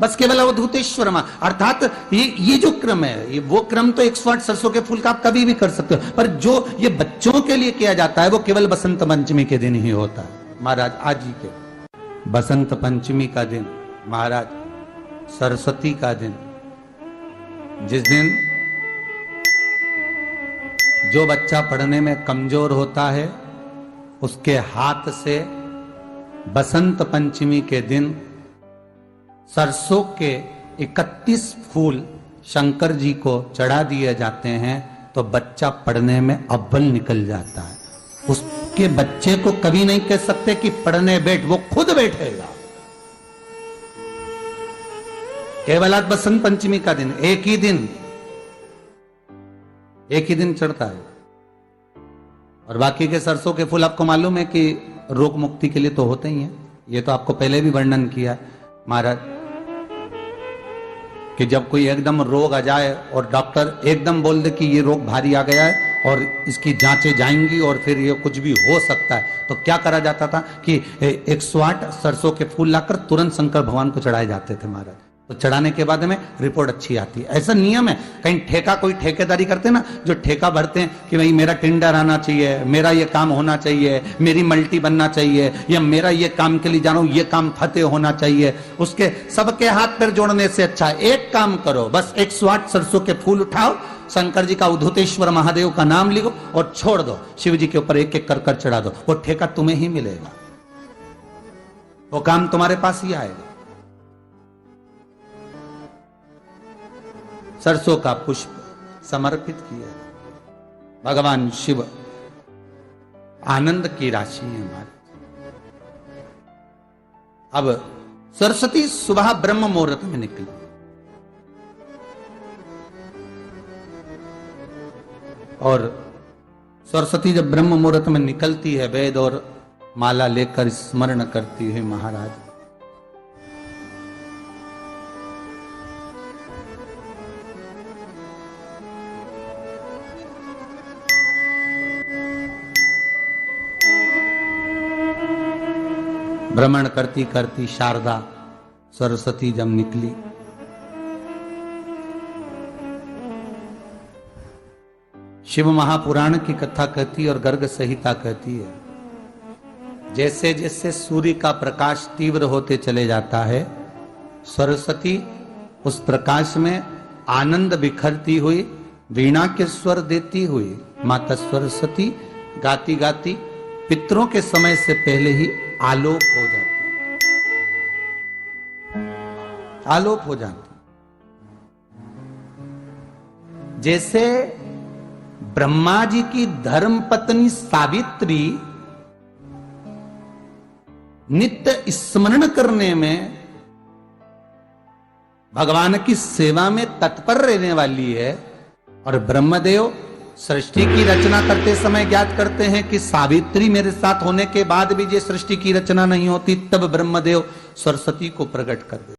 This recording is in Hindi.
बस केवल अवधूतेश्वर मां, अर्थात ये जो क्रम है, ये वो क्रम तो 108 सरसों के फूल का आप कभी भी कर सकते हो, पर जो ये बच्चों के लिए किया जाता है वो केवल बसंत पंचमी के दिन ही होता है। महाराज आज ही के बसंत पंचमी का दिन, महाराज सरस्वती का दिन, जिस दिन जो बच्चा पढ़ने में कमजोर होता है उसके हाथ से बसंत पंचमी के दिन सरसों के 31 फूल शंकर जी को चढ़ा दिए जाते हैं, तो बच्चा पढ़ने में अव्वल निकल जाता है। उसके बच्चे को कभी नहीं कह सकते कि पढ़ने बैठ, वो खुद बैठेगा। केवल आज बसंत पंचमी का दिन, एक ही दिन चढ़ता है, और बाकी के सरसों के फूल आपको मालूम है कि रोग मुक्ति के लिए तो होते ही हैं। ये तो आपको पहले भी वर्णन किया महाराज कि जब कोई एकदम रोग आ जाए और डॉक्टर एकदम बोल दे कि ये रोग भारी आ गया है और इसकी जांचें जाएंगी और फिर ये कुछ भी हो सकता है, तो क्या करा जाता था कि 108 सरसों के फूल लाकर तुरंत शंकर भगवान को चढ़ाए जाते थे महाराज। तो चढ़ाने के बाद में रिपोर्ट अच्छी आती है। ऐसा नियम है। कहीं ठेका, कोई ठेकेदारी करते हैं ना, जो ठेका भरते हैं कि भाई मेरा टेंडर आना चाहिए, मेरा ये काम होना चाहिए, मेरी मल्टी बनना चाहिए, या मेरा ये काम के लिए जा रहा हूं, ये काम फतेह होना चाहिए, उसके सबके हाथ पैर जोड़ने से अच्छा है एक काम करो, बस 108 सरसों के फूल उठाओ, शंकर जी का उद्धतेश्वर महादेव का नाम लिखो और छोड़ दो, शिव जी के ऊपर एक एक कर चढ़ा दो, वो ठेका तुम्हें ही मिलेगा, वो काम तुम्हारे पास ही आएगा। सरसों का पुष्प समर्पित किया, भगवान शिव आनंद की राशि है हमारे। अब सरस्वती सुबह ब्रह्म मुहूर्त में निकली, और सरस्वती जब ब्रह्म मुहूर्त में निकलती है, वेद और माला लेकर स्मरण करती है महाराज, भ्रमण करती करती शारदा सरस्वती जब निकली, शिव महापुराण की कथा कहती और गर्ग संहिता कहती है, जैसे जैसे सूर्य का प्रकाश तीव्र होते चले जाता है, सरस्वती उस प्रकाश में आनंद बिखरती हुई, वीणा के स्वर देती हुई माता सरस्वती गाती गाती पितरों के समय से पहले ही आलोप हो जाती, आलोप हो जाती। जैसे ब्रह्मा जी की धर्म पत्नी सावित्री नित्य स्मरण करने में, भगवान की सेवा में तत्पर रहने वाली है, और ब्रह्मदेव सृष्टि की रचना करते समय ज्ञात करते हैं कि सावित्री मेरे साथ होने के बाद भी ये सृष्टि की रचना नहीं होती, तब ब्रह्मदेव सरस्वती को प्रकट कर देते।